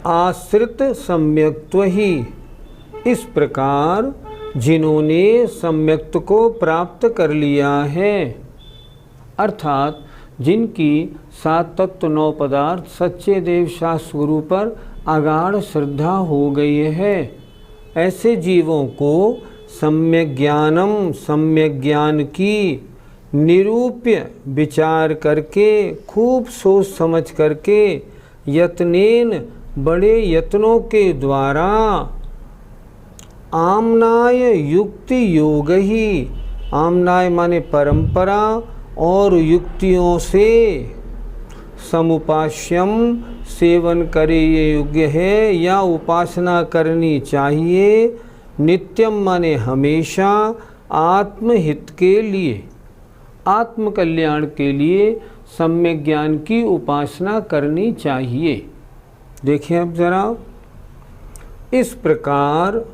आश्रित सम्यक्त्व ही। इस प्रकार जिन्होंने सम्यक्त को प्राप्त कर लिया है, अर्थात जिनकी 7 तत्व 9 पदार्थ सच्चे देव शास्त्र गुरु पर अगाढ़ श्रद्धा हो गई है, ऐसे जीवों को सम्यक ज्ञानम, सम्यक ज्ञान की निरूप्य विचार करके, खूब सोच समझ करके, यत्नेन बड़े यत्नों के द्वारा, आमनाय युक्ति योग ही, आमनाय माने परंपरा और युक्तियों से, समुपास्यम सेवन करे ये योग्य है या उपासना करनी चाहिए, नित्यम माने हमेशा, आत्महित के लिए, आत्म कल्याण के लिए सम्यक ज्ञान की उपासना करनी चाहिए। देखिए अब जरा, इस प्रकार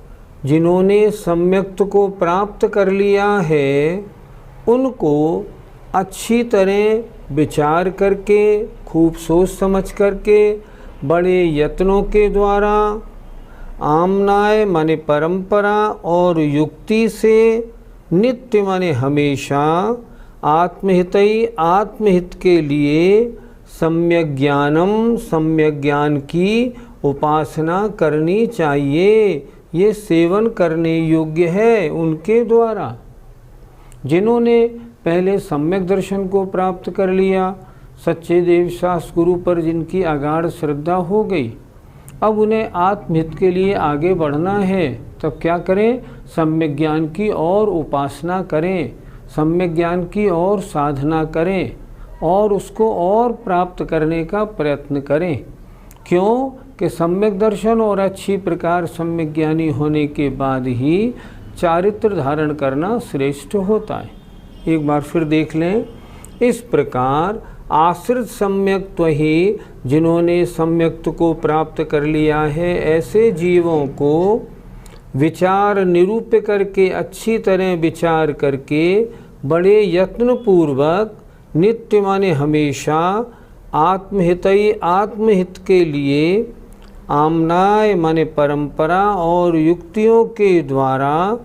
जिन्होंने सम्यक्त को प्राप्त कर लिया है, उनको अच्छी तरह विचार करके, खूब सोच समझ करके, बड़े यत्नों के द्वारा, आमनाय माने परंपरा और युक्ति से, नित्य माने हमेशा, आत्महितई आत्महित के लिए सम्यक ज्ञानम, सम्यक ज्ञान की उपासना करनी चाहिए। ये सेवन करने योग्य है उनके द्वारा। जिन्होंने पहले सम्यक दर्शन को प्राप्त कर लिया, सच्चे देव शास्त्र गुरु पर जिनकी अगाढ़ श्रद्धा हो गई, अब उन्हें आत्महित के लिए आगे बढ़ना है, तब क्या करें? सम्यक ज्ञान की और उपासना करें, सम्यक ज्ञान की और साधना करें और उसको और प्राप्त करने का प्रयत्न करें। क्यों कि सम्यक दर्शन और अच्छी प्रकार सम्यक ज्ञानी होने के बाद ही चारित्र धारण करना श्रेष्ठ होता है। एक बार फिर देख लें। इस प्रकार आश्रित सम्यक्त्व ही, जिन्होंने सम्यक्त को प्राप्त कर लिया है, ऐसे जीवों को विचार निरूप्य करके, अच्छी तरह विचार करके, बड़े यत्न पूर्वक, नित्य माने हमेशा, आत्महितई आत्महित के लिए, आमनाय माने परंपरा और युक्तियों के द्वारा,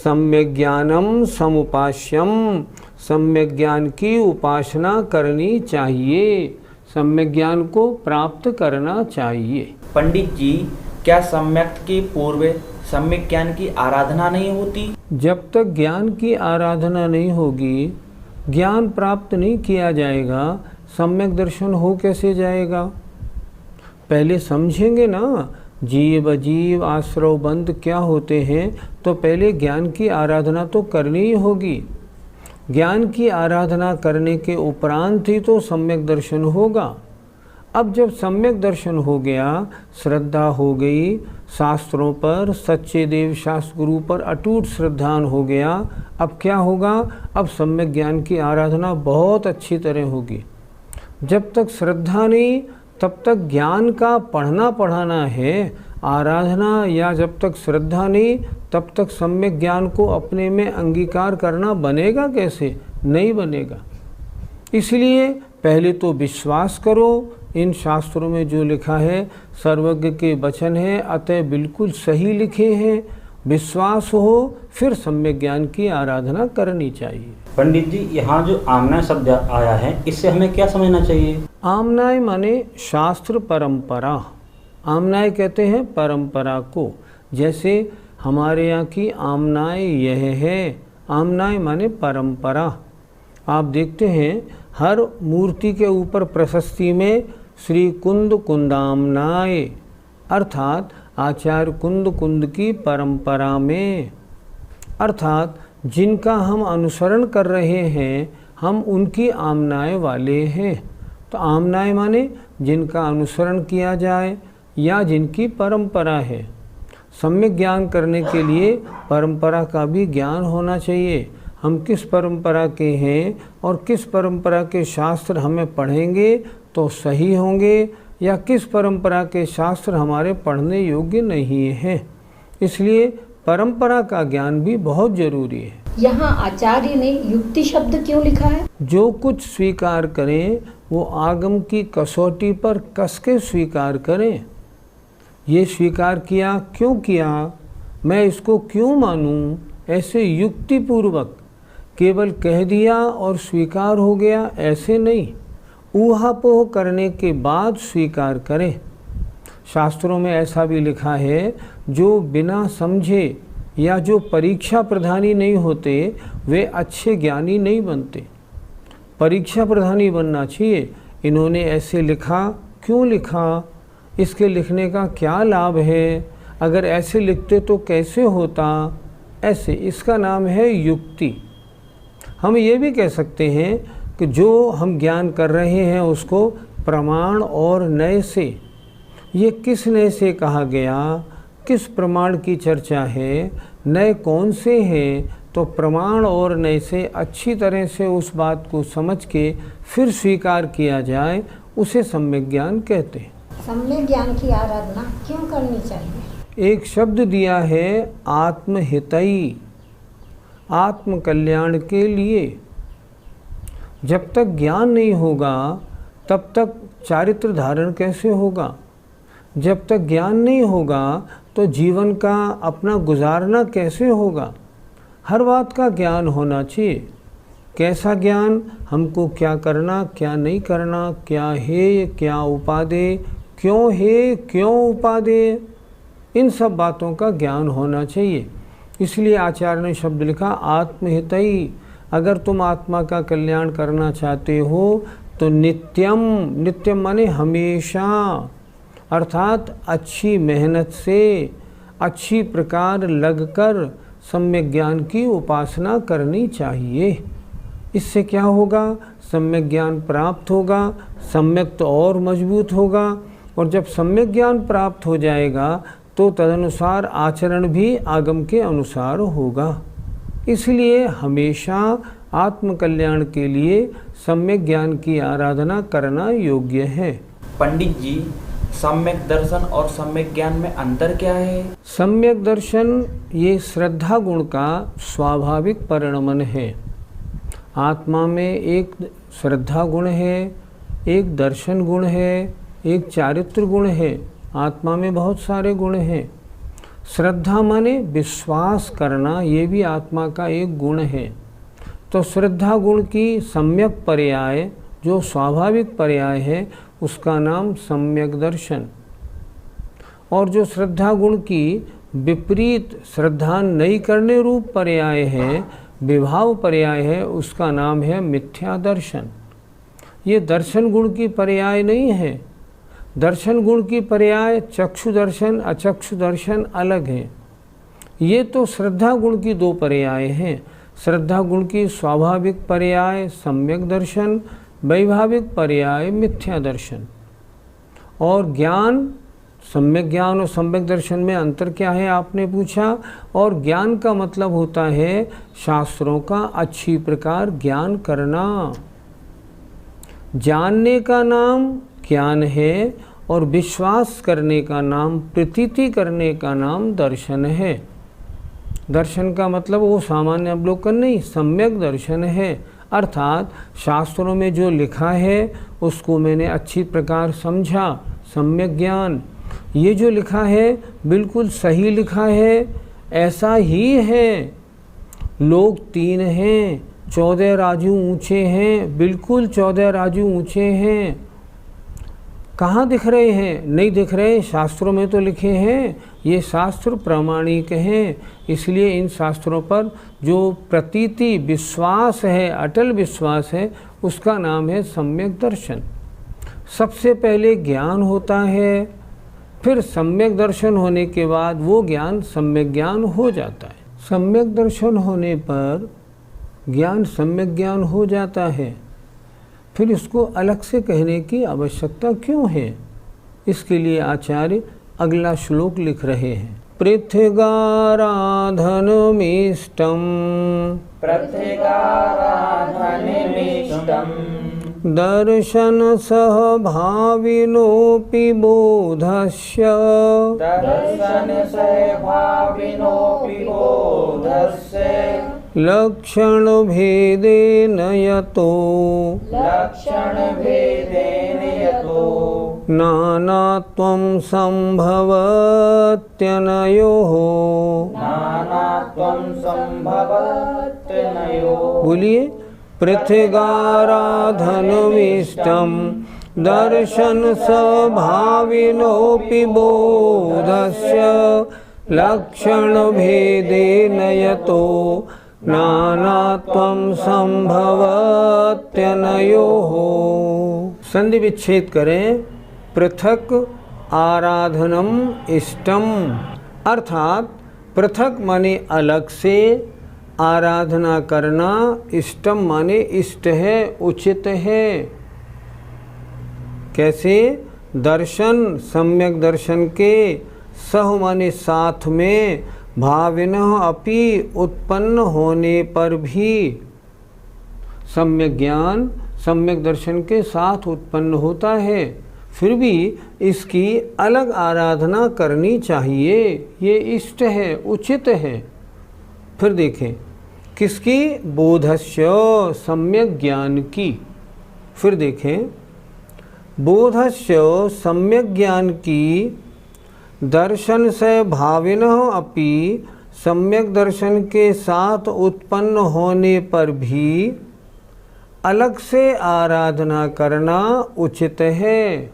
सम्यक ज्ञानम समुपास्यम, सम्यक ज्ञान की उपासना करनी चाहिए, सम्यक ज्ञान को प्राप्त करना चाहिए। पंडित जी, क्या सम्यक्त के पूर्व सम्यक ज्ञान की आराधना नहीं होती? जब तक ज्ञान की आराधना नहीं होगी, ज्ञान प्राप्त नहीं किया जाएगा, सम्यक दर्शन हो कैसे जाएगा? पहले समझेंगे ना जीव अजीव आश्रव बंध क्या होते हैं, तो पहले ज्ञान की आराधना तो करनी ही होगी। ज्ञान की आराधना करने के उपरांत ही तो सम्यक दर्शन होगा। अब जब सम्यक दर्शन हो गया, श्रद्धा हो गई, शास्त्रों पर, सच्चे देव शास्त्र गुरु पर अटूट श्रद्धान हो गया, अब क्या होगा? अब सम्यक ज्ञान की आराधना बहुत अच्छी तरह होगी। जब तक श्रद्धा नहीं, तब तक ज्ञान का पढ़ना पढ़ाना है, आराधना, या जब तक श्रद्धा नहीं, तब तक सम्यक ज्ञान को अपने में अंगीकार करना बनेगा कैसे? नहीं बनेगा। इसलिए पहले तो विश्वास करो, इन शास्त्रों में जो लिखा है सर्वज्ञ के वचन है, अतः बिल्कुल सही लिखे हैं। विश्वास हो, फिर सम्यक ज्ञान की आराधना करनी चाहिए। पंडित जी, यहाँ जो आमनाय शब्द आया है, इससे हमें क्या समझना चाहिए? आमनाय माने शास्त्र परंपरा। आमनाय कहते हैं परंपरा को। जैसे हमारे यहाँ की आमनाय यह है, आमनाय माने परंपरा। आप देखते हैं हर मूर्ति के ऊपर प्रशस्ति में श्री कुंद कुंदामनाय, अर्थात आचार्य कुंद कुंद की परंपरा में, अर्थात जिनका हम अनुसरण कर रहे हैं, हम उनकी आमनाए वाले हैं। तो आमनाए माने जिनका अनुसरण किया जाए या जिनकी परंपरा है। सम्यक ज्ञान करने के लिए परंपरा का भी ज्ञान होना चाहिए। हम किस परंपरा के हैं और किस परंपरा के शास्त्र हमें पढ़ेंगे तो सही होंगे, या किस परंपरा के शास्त्र हमारे पढ़ने योग्य नहीं हैं। इसलिए परंपरा का ज्ञान भी बहुत जरूरी है। यहाँ आचार्य ने युक्ति शब्द क्यों लिखा है? जो कुछ स्वीकार करें वो आगम की कसौटी पर कस के स्वीकार करें। ये स्वीकार किया, क्यों किया, मैं इसको क्यों मानूं, ऐसे युक्तिपूर्वक केवल कह दिया और स्वीकार हो गया, ऐसे नहीं। ऊहापोह करने के बाद स्वीकार करें। शास्त्रों में ऐसा भी लिखा है, जो बिना समझे या जो परीक्षा प्रधानी नहीं होते वे अच्छे ज्ञानी नहीं बनते। परीक्षा प्रधानी बनना चाहिए। इन्होंने ऐसे लिखा, क्यों लिखा, इसके लिखने का क्या लाभ है, अगर ऐसे लिखते तो कैसे होता, ऐसे, इसका नाम है युक्ति। हम ये भी कह सकते हैं कि जो हम ज्ञान कर रहे हैं उसको प्रमाण और नय से, ये किस नय से कहा गया, किस प्रमाण की चर्चा है, नय कौन से हैं, तो प्रमाण और नय से अच्छी तरह से उस बात को समझ के फिर स्वीकार किया जाए, उसे सम्यक ज्ञान कहते हैं। सम्यक ज्ञान की आराधना क्यों करनी चाहिए? एक शब्द दिया है आत्महितई, आत्म कल्याण के लिए। जब तक ज्ञान नहीं होगा तब तक चारित्र धारण कैसे होगा? जब तक ज्ञान नहीं होगा तो जीवन का अपना गुजारना कैसे होगा? हर बात का ज्ञान होना चाहिए। कैसा ज्ञान? हमको क्या करना, क्या नहीं करना, क्या है, क्या उपादेय, क्यों है, क्यों उपादेय, इन सब बातों का ज्ञान होना चाहिए। इसलिए आचार्य ने शब्द लिखा आत्महितई। अगर तुम आत्मा का कल्याण करना चाहते हो तो नित्यम, नित्यम माने हमेशा, अर्थात अच्छी मेहनत से, अच्छी प्रकार लगकर सम्यक ज्ञान की उपासना करनी चाहिए। इससे क्या होगा? सम्यक ज्ञान प्राप्त होगा, सम्यक तो और मजबूत होगा, और जब सम्यक ज्ञान प्राप्त हो जाएगा तो तदनुसार आचरण भी आगम के अनुसार होगा। इसलिए हमेशा आत्म कल्याण के लिए सम्यक ज्ञान की आराधना करना योग्य है। पंडित जी, सम्यक दर्शन और सम्यक ज्ञान में अंतर क्या है? सम्यक दर्शन ये श्रद्धा गुण का स्वाभाविक परिणमन है। आत्मा में एक श्रद्धा गुण है, एक दर्शन गुण है, एक चारित्र गुण है। आत्मा में बहुत सारे गुण हैं। श्रद्धा माने विश्वास करना, ये भी आत्मा का एक गुण है। तो श्रद्धा गुण की सम्यक पर्याय, जो स्वाभाविक पर्याय है, उसका नाम सम्यक दर्शन। और जो श्रद्धा गुण की विपरीत श्रद्धा नहीं करने रूप पर्याय है, विभाव पर्याय है, उसका नाम है मिथ्या दर्शन। ये दर्शन गुण की पर्याय नहीं है। दर्शन गुण की पर्याय चक्षु दर्शन, अचक्षु दर्शन अलग हैं। ये तो श्रद्धा गुण की दो पर्याय हैं। श्रद्धा गुण की स्वाभाविक पर्याय सम्यक दर्शन, वैभाविक पर्याय मिथ्या दर्शन। और ज्ञान, सम्यक ज्ञान और सम्यक दर्शन में अंतर क्या है आपने पूछा। और ज्ञान का मतलब होता है शास्त्रों का अच्छी प्रकार ज्ञान करना। जानने का नाम ज्ञान है और विश्वास करने का नाम, प्रतीति करने का नाम दर्शन है। दर्शन का मतलब वो सामान्य अवलोकन नहीं, सम्यक दर्शन है। अर्थात शास्त्रों में जो लिखा है उसको मैंने अच्छी प्रकार समझा, सम्यक ज्ञान। ये जो लिखा है बिल्कुल सही लिखा है, ऐसा ही है। लोग 3 हैं, 14 राजू ऊंचे हैं, बिल्कुल 14 राजू ऊंचे हैं। कहाँ दिख रहे हैं? नहीं दिख रहे, शास्त्रों में तो लिखे हैं। ये शास्त्र प्रामाणिक हैं, इसलिए इन शास्त्रों पर जो प्रतीति विश्वास है, अटल विश्वास है, उसका नाम है सम्यक दर्शन। सबसे पहले ज्ञान होता है, फिर सम्यक दर्शन होने के बाद वो ज्ञान सम्यक ज्ञान हो जाता है। सम्यक दर्शन होने पर ज्ञान सम्यक ज्ञान हो जाता है, फिर इसको अलग से कहने की आवश्यकता क्यों है? इसके लिए आचार्य अगला श्लोक लिख रहे हैं। पृथ्वीराराधनमीष्टं दर्शन सहभाविनोऽपि बोधस्य लक्षणभेदेन यतो नानात्वं संभवत्यनयोः। बोलिए, पृथ्वीराराधनमीष्टं दर्शन स्वभाविनोऽपि बोधस्य लक्षणभेदेन यतो नानात्वं संभवत्यनयोः। संधि विच्छेद करें। पृथक आराधनम इष्टम, अर्थात पृथक माने अलग से, आराधना करना, इष्टम माने इष्ट है, उचित है। कैसे? दर्शन, सम्यक दर्शन के, सह माने साथ में, भाविनः अपि उत्पन्न होने पर भी। सम्यक ज्ञान सम्यक दर्शन के साथ उत्पन्न होता है, फिर भी इसकी अलग आराधना करनी चाहिए, ये इष्ट है, उचित है। फिर देखें, किसकी? बोधस्य, सम्यक ज्ञान की। फिर देखें, बोधस्य सम्यक ज्ञान की, दर्शन से भाविनः अपि, सम्यक दर्शन के साथ उत्पन्न होने पर भी अलग से आराधना करना उचित है।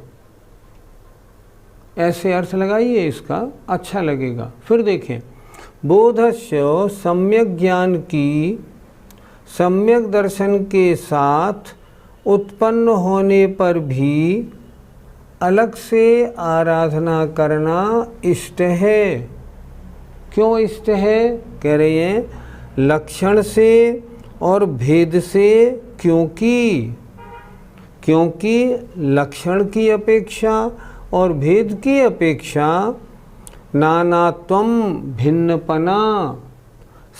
ऐसे अर्थ लगाइए, इसका अच्छा लगेगा। फिर देखें, बोधस्य सम्यक ज्ञान की, सम्यक दर्शन के साथ उत्पन्न होने पर भी अलग से आराधना करना इष्ट है। क्यों इष्ट है? कह रहे हैं लक्षण से और भेद से। क्योंकि लक्षण की अपेक्षा और भेद की अपेक्षा नानात्वम भिन्नपना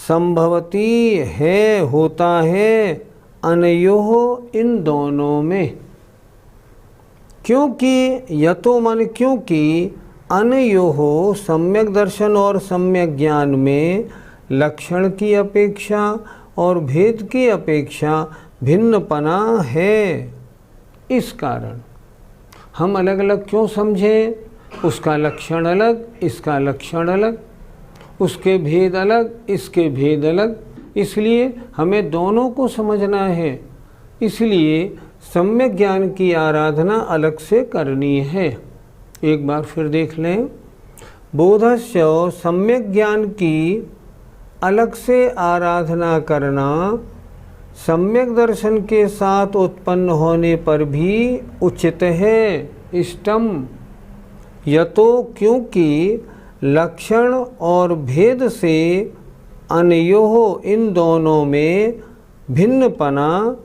संभवती है, होता है, अनयोः इन दोनों में। क्योंकि यतो मन क्योंकि अनयोः सम्यक दर्शन और सम्यक ज्ञान में लक्षण की अपेक्षा और भेद की अपेक्षा भिन्नपना है। इस कारण हम अलग अलग क्यों समझें? उसका लक्षण अलग, इसका लक्षण अलग, उसके भेद अलग, इसके भेद अलग, इसलिए हमें दोनों को समझना है। इसलिए सम्यक ज्ञान की आराधना अलग से करनी है। एक बार फिर देख लें, बोधस्य सम्यक ज्ञान की अलग से आराधना करना सम्यक दर्शन के साथ उत्पन्न होने पर भी उचित है, इष्टम। यतो क्योंकि लक्षण और भेद से अनयोः इन दोनों में भिन्नपना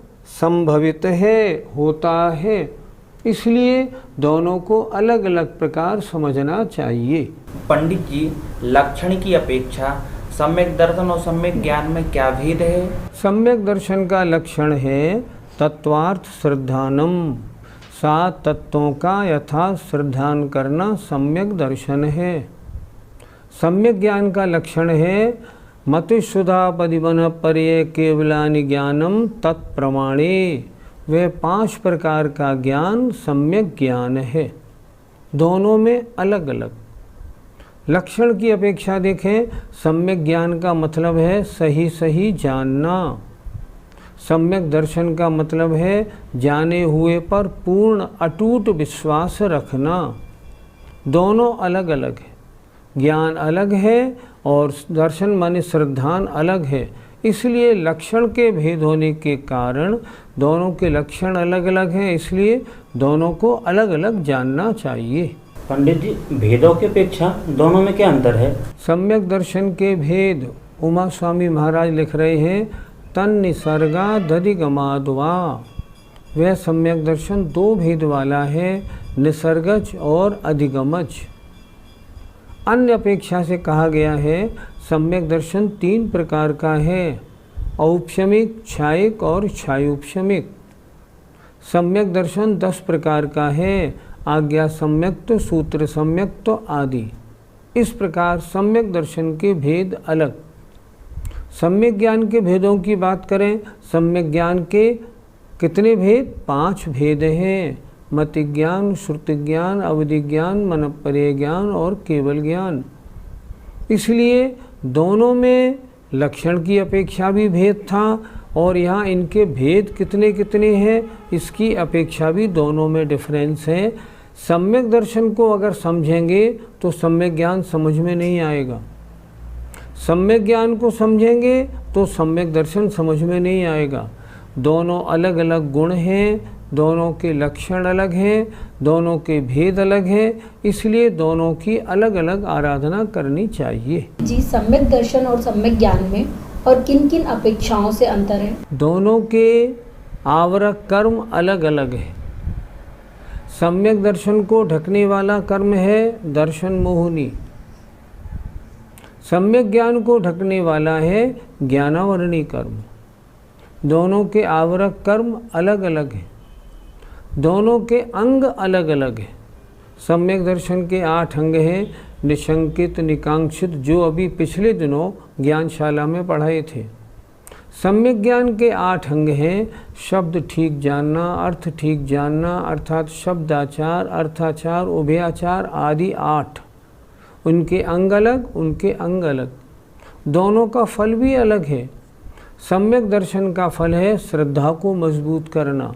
संभवित है, होता है, इसलिए दोनों को अलग अलग प्रकार समझना चाहिए। पंडित जी, लक्षण की अपेक्षा सम्यक दर्शन और सम्यक ज्ञान में क्या भेद है? सम्यक दर्शन का लक्षण है तत्वार्थ श्रद्धानम, 7 तत्वों का यथार्थ श्रद्धान करना सम्यक दर्शन है। सम्यक ज्ञान का लक्षण है मतिशुद्धा पदिवन पर्ये केवलानि ज्ञानम तत्प्रमाणे। वह 5 प्रकार का ज्ञान सम्यक ज्ञान है, दोनों में अलग अलग। लक्षण की अपेक्षा देखें, सम्यक ज्ञान का मतलब है सही सही जानना, सम्यक दर्शन का मतलब है जाने हुए पर पूर्ण अटूट विश्वास रखना। दोनों अलग अलग है, ज्ञान अलग है और दर्शन माने श्रद्धान अलग है। इसलिए लक्षण के भेद होने के कारण दोनों के लक्षण अलग अलग हैं, इसलिए दोनों को अलग अलग जानना चाहिए। पंडित जी, भेदों की अपेक्षा दोनों में क्या अंतर है? सम्यक दर्शन के भेद उमा स्वामी महाराज लिख रहे हैं तन्निसर्गादधिगमाद्वा। वह सम्यक दर्शन दो भेद वाला है, निसर्गज और अधिगमज। अन्य अपेक्षा से कहा गया है सम्यक दर्शन तीन प्रकार का है, औपशमिक, क्षायिक और क्षायोपशमिक। सम्यक दर्शन 10 प्रकार का है, आज्ञा सम्यक्त, सूत्र सम्यक्त आदि। इस प्रकार सम्यक दर्शन के भेद अलग। सम्यक ज्ञान के भेदों की बात करें, सम्यक ज्ञान के कितने भेद? 5 भेद हैं। मति ज्ञान, श्रुति ज्ञान, अवधि ज्ञान, मनःपर्य ज्ञान और केवल ज्ञान। इसलिए दोनों में लक्षण की अपेक्षा भी भेद था और यहाँ इनके भेद कितने कितने हैं इसकी अपेक्षा भी दोनों में डिफरेंस है। सम्यक दर्शन को अगर समझेंगे तो सम्यक ज्ञान समझ में नहीं आएगा, सम्यक ज्ञान को समझेंगे तो सम्यक दर्शन समझ में नहीं आएगा। दोनों अलग अलग गुण हैं, दोनों के लक्षण अलग हैं, दोनों के भेद अलग हैं, इसलिए दोनों की अलग अलग आराधना करनी चाहिए। जी, सम्यक दर्शन और सम्यक ज्ञान में और किन किन अपेक्षाओं से अंतर है? दोनों के आवरक कर्म अलग अलग है। सम्यक दर्शन को ढकने वाला कर्म है दर्शन मोहिनी, सम्यक ज्ञान को ढकने वाला है ज्ञानावरणी कर्म। दोनों के आवरक कर्म अलग अलग हैं, दोनों के अंग अलग अलग हैं। सम्यक दर्शन के 8 अंग हैं, निशंकित, निकांक्षित, जो अभी पिछले दिनों ज्ञानशाला में पढ़ाए थे। सम्यक ज्ञान के 8 अंग हैं, शब्द ठीक जानना, अर्थ ठीक जानना, अर्थात शब्दाचार, अर्थाचार, उभयाचार आदि 8। उनके अंग अलग, उनके अंग अलग, दोनों का फल भी अलग है। सम्यक दर्शन का फल है श्रद्धा को मजबूत करना,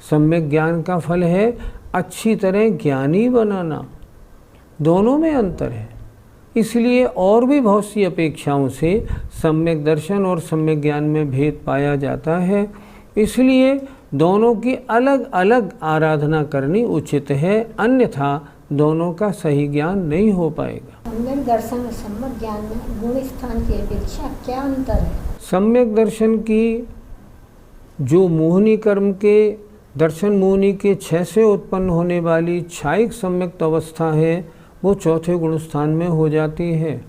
सम्यक ज्ञान का फल है अच्छी तरह ज्ञानी बनाना। दोनों में अंतर है, इसलिए और भी बहुत सी अपेक्षाओं से सम्यक दर्शन और सम्यक ज्ञान में भेद पाया जाता है। इसलिए दोनों की अलग अलग आराधना करनी उचित है, अन्यथा दोनों का सही ज्ञान नहीं हो पाएगा। सम्यक दर्शन और सम्यक ज्ञान में गुण स्थान की अपेक्षा क्या अंतर है? सम्यक दर्शन की जो मोहिनी कर्म के दर्शन मोहिनी के 6 से उत्पन्न होने वाली क्षायिक सम्यक्त अवस्था है वो 4थे गुण स्थान में हो जाती है,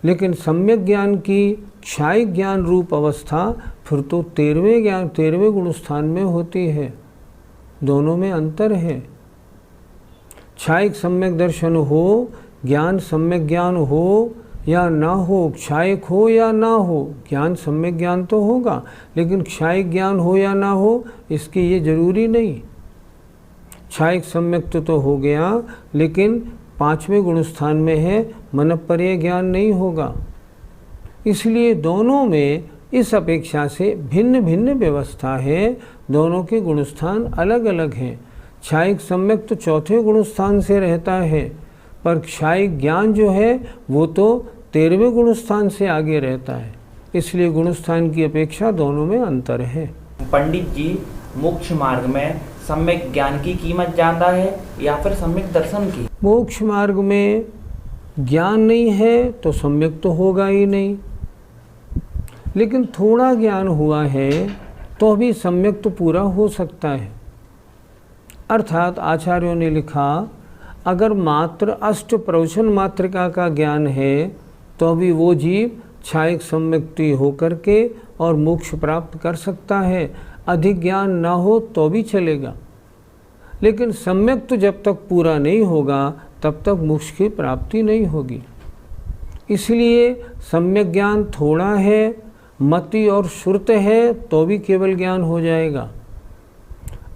लेकिन सम्यक ज्ञान की क्षायिक ज्ञान रूप अवस्था फिर तो 13वें गुण स्थान में होती है। दोनों में अंतर है। क्षायिक सम्यक दर्शन हो, ज्ञान सम्यक ज्ञान हो या ना हो, क्षायिक हो या ना हो, ज्ञान सम्यक ज्ञान तो होगा, लेकिन क्षायिक ज्ञान हो या ना हो इसकी ये जरूरी नहीं। क्षायिक सम्यक्त तो हो गया, लेकिन 5वें गुण स्थान में है, मनःपर्य ज्ञान नहीं होगा। इसलिए दोनों में इस अपेक्षा से भिन्न भिन्न व्यवस्था है, दोनों के गुण स्थान अलग अलग हैं। क्षायिक सम्यक्त 4थे गुण स्थान से रहता है, पर क्षायिक ज्ञान जो है वो तो 13वें गुण स्थान से आगे रहता है, इसलिए गुण स्थान की अपेक्षा दोनों में अंतर है। पंडित जी, मोक्ष मार्ग में सम्यक ज्ञान की कीमत ज़्यादा है या फिर सम्यक दर्शन की? मोक्ष मार्ग में ज्ञान नहीं है तो सम्यक तो होगा ही नहीं, लेकिन थोड़ा ज्ञान हुआ है तो भी सम्यक तो पूरा हो सकता है। अर्थात आचार्यों ने लिखा, अगर मात्र अष्ट प्रवचन मात्रिका का ज्ञान है तो भी वो जीव क्षायिक सम्यक्ति होकर के और मोक्ष प्राप्त कर सकता है। अधिक ज्ञान ना हो तो भी चलेगा, लेकिन सम्यक तो जब तक पूरा नहीं होगा तब तक मोक्ष की प्राप्ति नहीं होगी। इसलिए सम्यक ज्ञान थोड़ा है, मति और श्रुत है तो भी केवल ज्ञान हो जाएगा।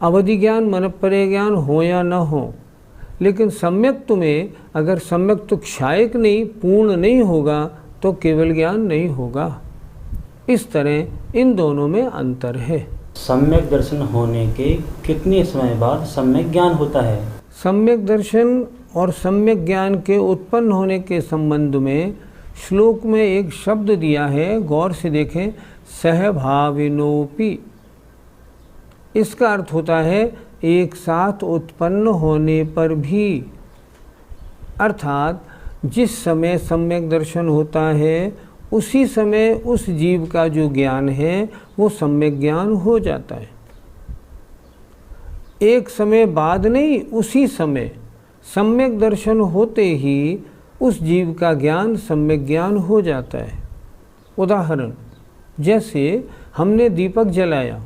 अवधि ज्ञान, मनःपर्य ज्ञान हो या न हो, लेकिन सम्यक्त में अगर सम्यक्त क्षायिक नहीं, पूर्ण नहीं होगा तो केवल ज्ञान नहीं होगा। इस तरह इन दोनों में अंतर है। सम्यक दर्शन होने के कितने समय बाद सम्यक ज्ञान होता है? सम्यक दर्शन और सम्यक ज्ञान के उत्पन्न होने के संबंध में श्लोक में एक शब्द दिया है, गौर से देखें, सहभाविनोपि। इसका अर्थ होता है एक साथ उत्पन्न होने पर भी, अर्थात जिस समय सम्यक दर्शन होता है उसी समय उस जीव का जो ज्ञान है वो सम्यक ज्ञान हो जाता है। एक समय बाद नहीं, उसी समय सम्यक दर्शन होते ही उस जीव का ज्ञान सम्यक ज्ञान हो जाता है। उदाहरण, जैसे हमने दीपक जलाया,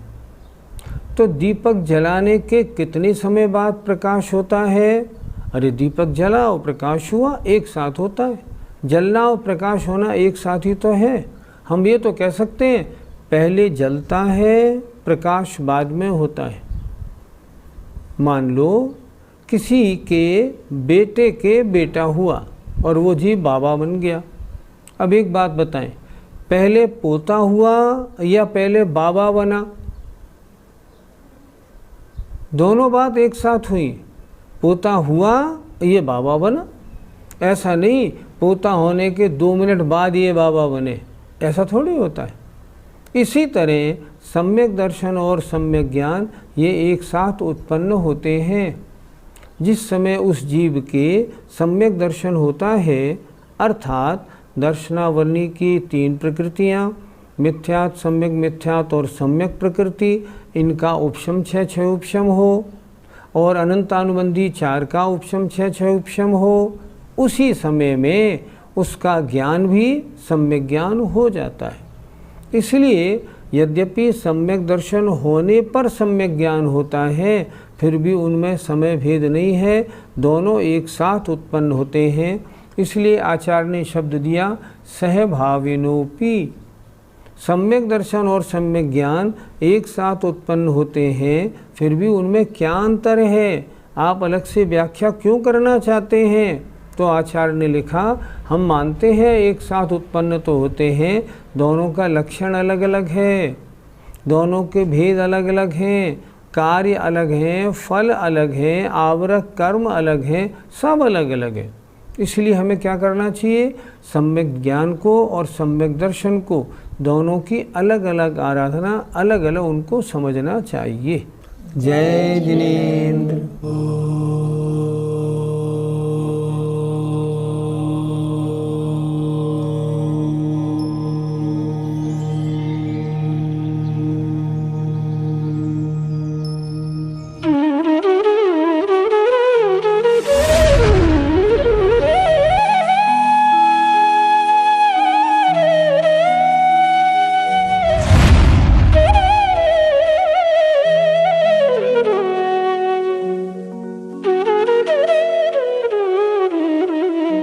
तो दीपक जलाने के कितने समय बाद प्रकाश होता है? अरे दीपक जला और प्रकाश हुआ, एक साथ होता है। जलना और प्रकाश होना एक साथ ही तो है। हम ये तो कह सकते हैं पहले जलता है, प्रकाश बाद में होता है। मान लो किसी के बेटे के बेटा हुआ और वो जीव बाबा बन गया। अब एक बात बताएं, पहले पोता हुआ या पहले बाबा बना? दोनों बात एक साथ हुई। पोता हुआ, ये बाबा बना। ऐसा नहीं पोता होने के 2 मिनट बाद ये बाबा बने, ऐसा थोड़ी होता है। इसी तरह सम्यक दर्शन और सम्यक ज्ञान ये एक साथ उत्पन्न होते हैं। जिस समय उस जीव के सम्यक दर्शन होता है, अर्थात दर्शनावली की 3 प्रकृतियाँ, मिथ्यात्, सम्यक मिथ्यात् और सम्यक प्रकृति, इनका उपशम 6 उपशम हो और अनंतानुबंधी 4 का उपशम 6 उपशम हो, उसी समय में उसका ज्ञान भी सम्यक ज्ञान हो जाता है। इसलिए यद्यपि सम्यक दर्शन होने पर सम्यक ज्ञान होता है, फिर भी उनमें समय भेद नहीं है, दोनों एक साथ उत्पन्न होते हैं। इसलिए आचार्य ने शब्द दिया सहभाविनोपि। सम्यक दर्शन और सम्यक ज्ञान एक साथ उत्पन्न होते हैं, फिर भी उनमें क्या अंतर है? आप अलग से व्याख्या क्यों करना चाहते हैं? तो आचार्य ने लिखा, हम मानते हैं एक साथ उत्पन्न तो होते हैं, दोनों का लक्षण अलग अलग है, दोनों के भेद अलग अलग हैं, कार्य अलग हैं, फल अलग हैं, आवरक कर्म अलग हैं, सब अलग अलग है। इसलिए हमें क्या करना चाहिए? सम्यक ज्ञान को और सम्यक दर्शन को, दोनों की अलग अलग आराधना, अलग अलग उनको समझना चाहिए। जय जिनेंद्र।